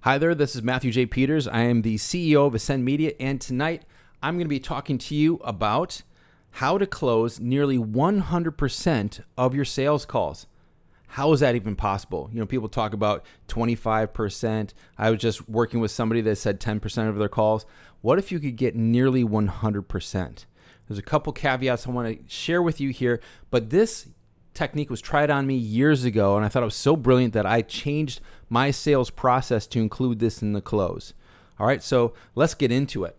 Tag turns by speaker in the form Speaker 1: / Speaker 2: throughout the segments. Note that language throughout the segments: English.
Speaker 1: Hi there, this is Matthew J. Peters. I am the CEO of Ascend Media, and tonight I'm going to be talking to you about how to close nearly 100% of your sales calls. How is that even possible? People talk about 25%. I was just working with somebody that said 10% of their calls. What if you could get nearly 100%? There's a couple caveats I want to share with you here, but this technique was tried on me years ago, and I thought it was so brilliant that I changed my sales process to include this in the close. All right, so let's get into it.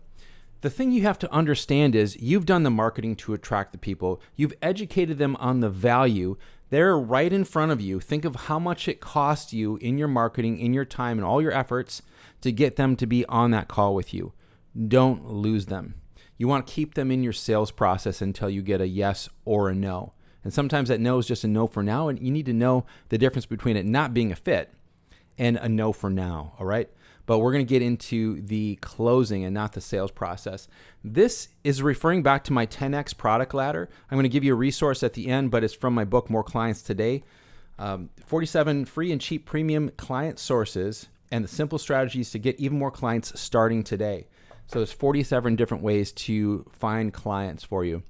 Speaker 1: The thing you have to understand is you've done the marketing to attract the people. You've educated them on the value. They're right in front of you. Think of how much it costs you in your marketing, in your time, and all your efforts to get them to be on that call with you. Don't lose them. You want to keep them in your sales process until you get a yes or a no. And sometimes that no is just a no for now, and you need to know the difference between it not being a fit and a no for now, all right? But we're going to get into the closing and not the sales process. This is referring back to my 10X product ladder. I'm going to give you a resource at the end, but it's from my book, More Clients Today. 47 free and cheap premium client sources and the simple strategies to get even more clients starting today. So there's 47 different ways to find clients for you.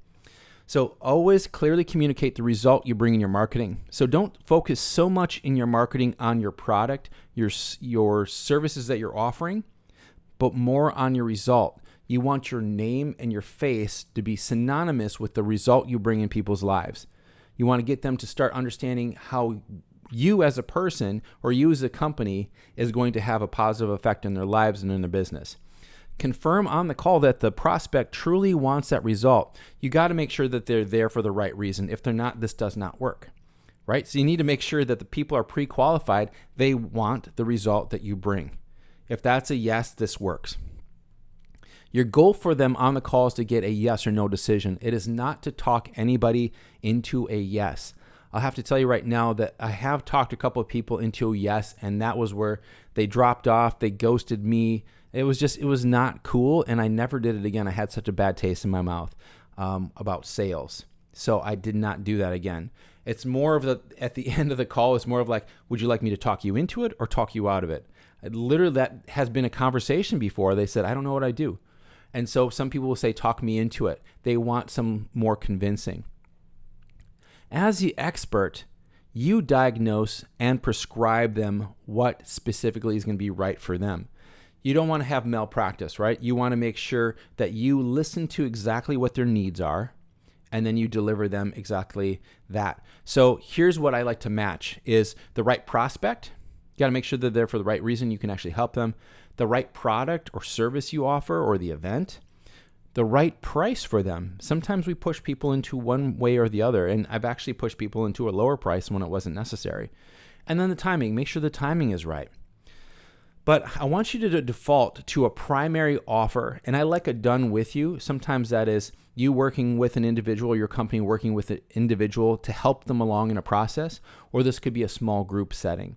Speaker 1: So always clearly communicate the result you bring in your marketing. So don't focus so much in your marketing on your product, your services that you're offering, but more on your result. You want your name and your face to be synonymous with the result you bring in people's lives. You want to get them to start understanding how you as a person or you as a company is going to have a positive effect in their lives and in their business. Confirm on the call that the prospect truly wants that result. You got to make sure that they're there for the right reason. If they're not, this does not work, right? So you need to make sure that the people are pre-qualified. They want the result that you bring. If that's a yes, this works. Your goal for them on the call is to get a yes or no decision. It is not to talk anybody into a yes. I'll have to tell you right now that I have talked a couple of people into a yes, and that was where they dropped off, they ghosted me. It was not cool, and I never did it again. I had such a bad taste in my mouth about sales. So I did not do that again. It's more of at the end of the call, it's more of like, would you like me to talk you into it or talk you out of it? Literally, that has been a conversation before. They said, I don't know what I do. And so some people will say, talk me into it. They want some more convincing. As the expert, you diagnose and prescribe them what specifically is going to be right for them. You don't want to have malpractice, right? You want to make sure that you listen to exactly what their needs are, and then you deliver them exactly that. So here's what I like to match is the right prospect. You got to make sure they're there for the right reason. You can actually help them. The right product or service you offer or the event. The right price for them. Sometimes we push people into one way or the other, and I've actually pushed people into a lower price when it wasn't necessary. And then the timing. Make sure the timing is right. But I want you to default to a primary offer, and I like a done with you. Sometimes that is you working with an individual, your company working with an individual to help them along in a process, or this could be a small group setting.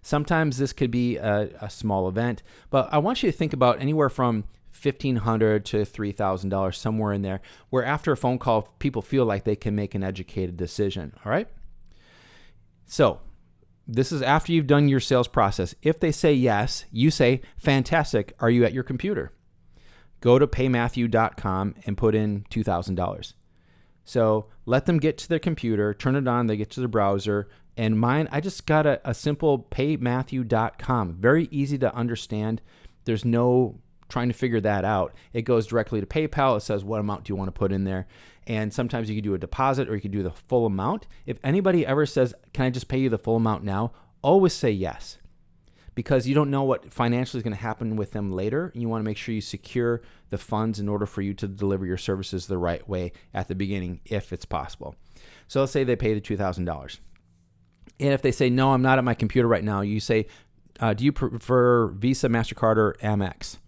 Speaker 1: Sometimes this could be a small event, but I want you to think about anywhere from $1,500 to $3,000, somewhere in there, where after a phone call, people feel like they can make an educated decision, all right? So this is after you've done your sales process. If they say yes, you say, fantastic, are you at your computer? Go to paymatthew.com and put in $2,000. So let them get to their computer, turn it on, they get to their browser, and mine, I just got a simple paymatthew.com. Very easy to understand. There's no trying to figure that out. It goes directly to PayPal. It says, what amount do you want to put in there? And sometimes you can do a deposit or you can do the full amount. If anybody ever says, can I just pay you the full amount now? Always say yes, because you don't know what financially is going to happen with them later. You want to make sure you secure the funds in order for you to deliver your services the right way at the beginning, if it's possible. So let's say they pay the $2,000. And if they say, no, I'm not at my computer right now, you say, do you prefer Visa, MasterCard, or Amex?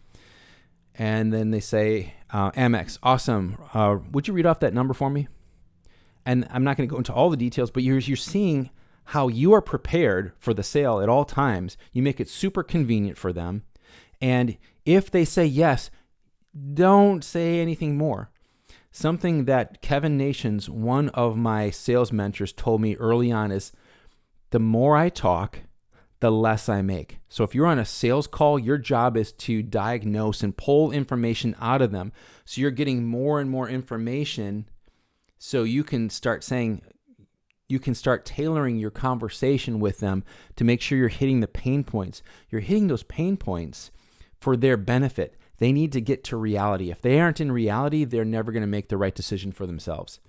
Speaker 1: And then they say, Amex, awesome. Would you read off that number for me? And I'm not going to go into all the details, but you're seeing how you are prepared for the sale at all times. You make it super convenient for them. And if they say yes, don't say anything more. Something that Kevin Nations, one of my sales mentors, told me early on is, the more I talk, the less I make. So if you're on a sales call, your job is to diagnose and pull information out of them. So you're getting more and more information so you can start tailoring your conversation with them to make sure you're hitting the pain points. You're hitting those pain points for their benefit. They need to get to reality. If they aren't in reality, they're never going to make the right decision for themselves.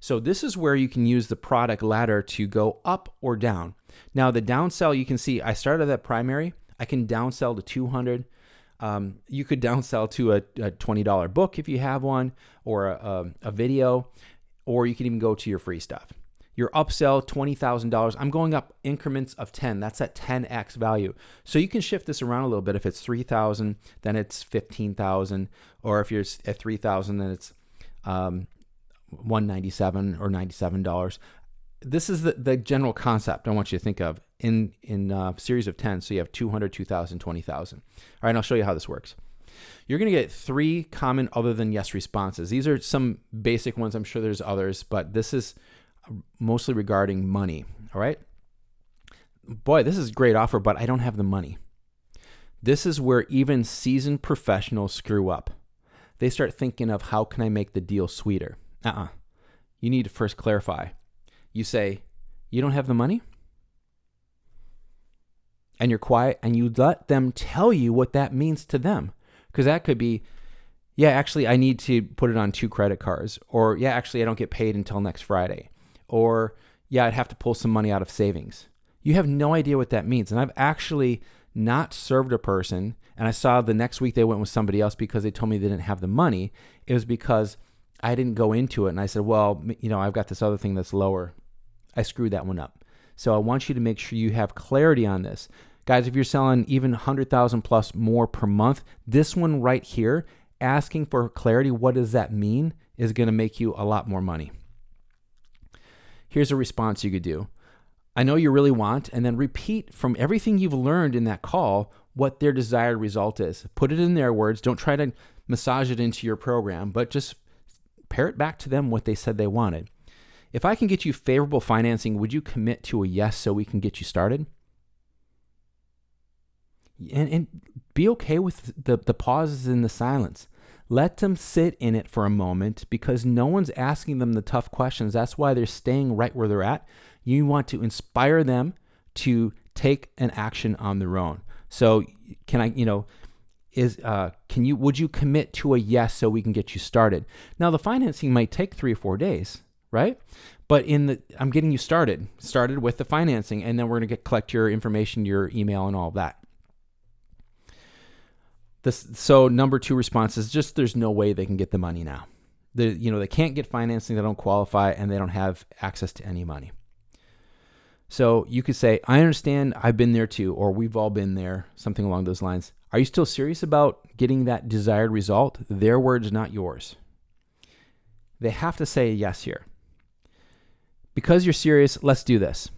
Speaker 1: So this is where you can use the product ladder to go up or down. Now the downsell, you can see I started at primary. I can downsell to 200. You could downsell to a $20 book if you have one, or a video, or you can even go to your free stuff. Your upsell, $20,000. I'm going up increments of 10. That's at 10x value. So you can shift this around a little bit. If it's 3,000, then it's 15,000, or if you're at 3,000, then it's $197 or $97. This is the general concept I want you to think of in a series of 10. So you have 200, 2,000, 20,000. All right, and I'll show you how this works. You're going to get 3 common other than yes responses. These are some basic ones. I'm sure there's others, but this is mostly regarding money. All right. Boy, this is a great offer, but I don't have the money. This is where even seasoned professionals screw up. They start thinking of, how can I make the deal sweeter? You need to first clarify. You say, you don't have the money? And you're quiet, and you let them tell you what that means to them. Because that could be, yeah, actually, I need to put it on 2 credit cards. Or, yeah, actually, I don't get paid until next Friday. Or, yeah, I'd have to pull some money out of savings. You have no idea what that means. And I've actually not served a person, and I saw the next week they went with somebody else because they told me they didn't have the money. It was because I didn't go into it. And I said, well, I've got this other thing that's lower. I screwed that one up. So I want you to make sure you have clarity on this. Guys, if you're selling even 100,000 plus more per month, this one right here, asking for clarity, what does that mean, is going to make you a lot more money. Here's a response you could do. I know you really want, and then repeat from everything you've learned in that call what their desired result is. Put it in their words. Don't try to massage it into your program, but just parrot back to them what they said they wanted. If I can get you favorable financing, would you commit to a yes so we can get you started? And be okay with the pauses and the silence. Let them sit in it for a moment, because no one's asking them the tough questions. That's why they're staying right where they're at. You want to inspire them to take an action on their own. So would you commit to a yes so we can get you started? Now the financing might take 3 or 4 days, right? But I'm getting you started with the financing, and then we're going to collect your information, your email, and all of that. So number 2 response is just, there's no way they can get the money now. They can't get financing, they don't qualify, and they don't have access to any money. So you could say, I understand, I've been there too, or we've all been there, something along those lines. Are you still serious about getting that desired result? Their words, not yours. They have to say yes here. Because you're serious, let's do this.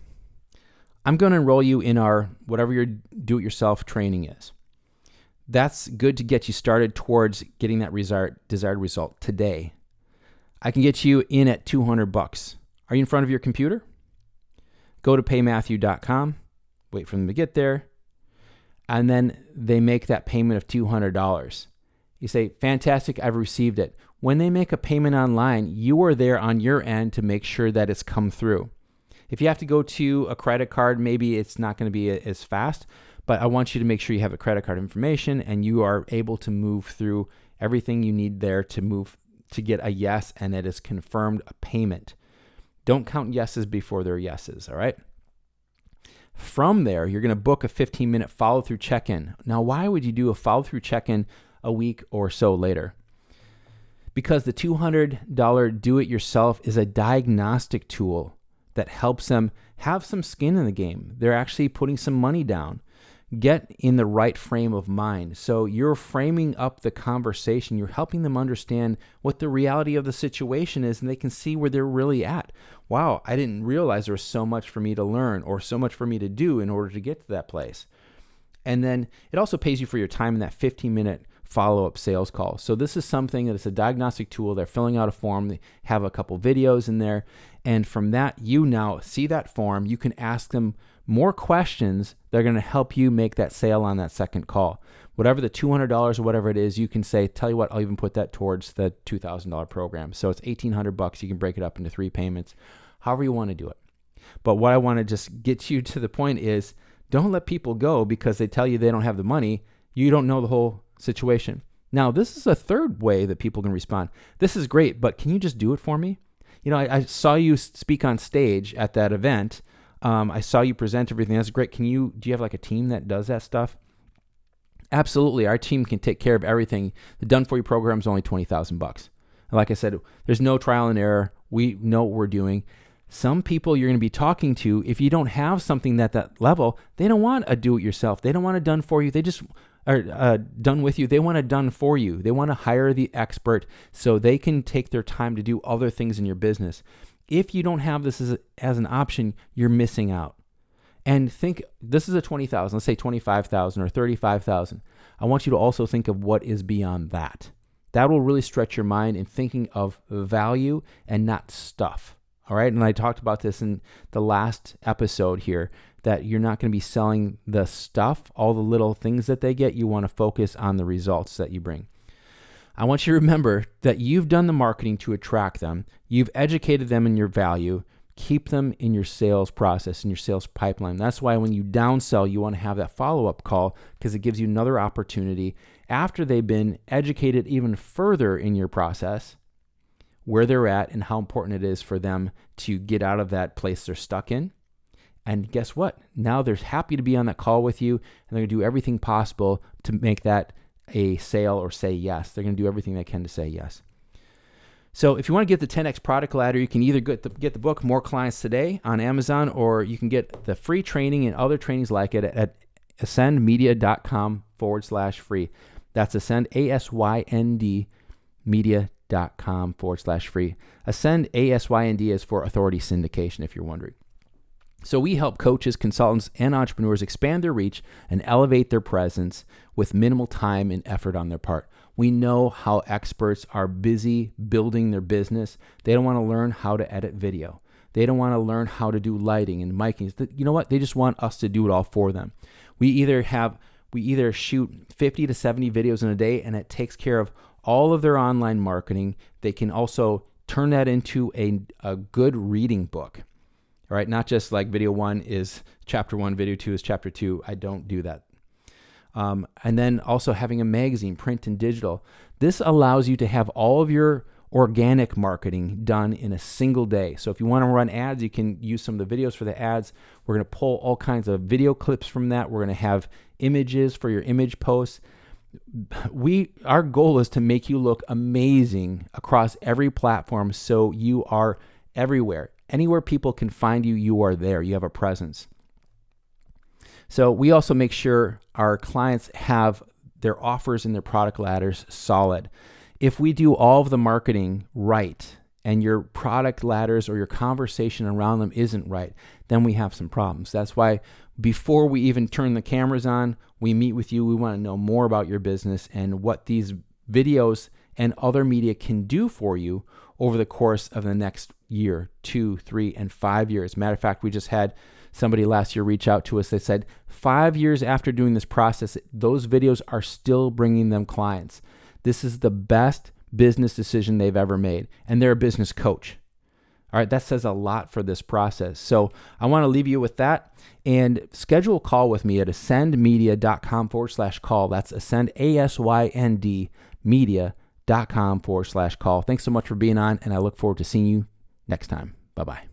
Speaker 1: I'm going to enroll you in our whatever your do-it-yourself training is. That's good to get you started towards getting that desired result today. I can get you in at $200. Are you in front of your computer? Go to paymatthew.com, wait for them to get there, and then they make that payment of $200. You say, fantastic, I've received it. When they make a payment online, you are there on your end to make sure that it's come through. If you have to go to a credit card, maybe it's not going to be as fast, but I want you to make sure you have a credit card information and you are able to move through everything you need there to get a yes, and it is confirmed a payment. Don't count yeses before they're yeses, all right? From there, you're going to book a 15-minute follow-through check-in. Now, why would you do a follow-through check-in a week or so later? Because the $200 do-it-yourself is a diagnostic tool that helps them have some skin in the game. They're actually putting some money down. Get in the right frame of mind. So you're framing up the conversation. You're helping them understand what the reality of the situation is, and they can see where they're really at. Wow, I didn't realize there was so much for me to learn or so much for me to do in order to get to that place. And then it also pays you for your time in that 15-minute follow-up sales calls. So this is something that is a diagnostic tool. They're filling out a form. They have a couple videos in there. And from that, you now see that form. You can ask them more questions that are going to help you make that sale on that second call. Whatever the $200 or whatever it is, you can say, tell you what, I'll even put that towards the $2,000 program. So it's $1,800. You can break it up into 3 payments, however you want to do it. But what I want to just get you to the point is, don't let people go because they tell you they don't have the money. You don't know the whole situation. Now, this is a third way that people can respond. This is great, but can you just do it for me? I saw you speak on stage at that event. I saw you present everything. That's great. Do you have like a team that does that stuff? Absolutely. Our team can take care of everything. The Done For You program is only $20,000. Like I said, there's no trial and error. We know what we're doing. Some people you're going to be talking to, if you don't have something at that level, they don't want a do-it-yourself. They don't want it done for you. They just are done with you. They want it done for you. They want to hire the expert so they can take their time to do other things in your business. If you don't have this as an option, you're missing out. And think, this is a $20,000, let's say $25,000 or $35,000. I want you to also think of what is beyond that. That will really stretch your mind in thinking of value and not stuff. All right. And I talked about this in the last episode here, that you're not going to be selling the stuff, all the little things that they get. You want to focus on the results that you bring. I want you to remember that you've done the marketing to attract them. You've educated them in your value. Keep them in your sales process, in your sales pipeline. That's why when you downsell, you want to have that follow-up call, because it gives you another opportunity after they've been educated even further in your process, where they're at and how important it is for them to get out of that place they're stuck in. And guess what? Now they're happy to be on that call with you, and they're going to do everything possible to make that a sale or say yes. They're going to do everything they can to say yes. So if you want to get the 10X product ladder, you can either get the book, More Clients Today, on Amazon, or you can get the free training and other trainings like it at ascendmedia.com/free. That's Ascend, ASYND, media.com/free. Ascend, ASYND, is for authority syndication, if you're wondering. So we help coaches, consultants, and entrepreneurs expand their reach and elevate their presence with minimal time and effort on their part. We know how experts are busy building their business. They don't want to learn how to edit video. They don't want to learn how to do lighting and miking. You know what? They just want us to do it all for them. We either shoot 50 to 70 videos in a day, and it takes care of all of their online marketing. They can also turn that into a good reading book. All right, not just like video 1 is chapter 1, video 2 is chapter 2. I don't do that. And then also having a magazine, print and digital. This allows you to have all of your organic marketing done in a single day. So if you want to run ads, you can use some of the videos for the ads. We're going to pull all kinds of video clips from that. We're going to have images for your image posts. Our goal is to make you look amazing across every platform, so you are everywhere. Anywhere people can find you, you are there. You have a presence. So we also make sure our clients have their offers and their product ladders solid. If we do all of the marketing right and your product ladders or your conversation around them isn't right, then we have some problems. That's why before we even turn the cameras on, we meet with you. We want to know more about your business and what these videos and other media can do for you over the course of the next year, 2, 3, and 5 years. Matter of fact, we just had somebody last year reach out to us. They said 5 years after doing this process, those videos are still bringing them clients. This is the best business decision they've ever made, and they're a business coach. All right, that says a lot for this process. So I want to leave you with that, and schedule a call with me at ascendmedia.com/call. That's Ascend, ASYND, media.com/call. Thanks so much for being on, and I look forward to seeing you next time. Bye-bye.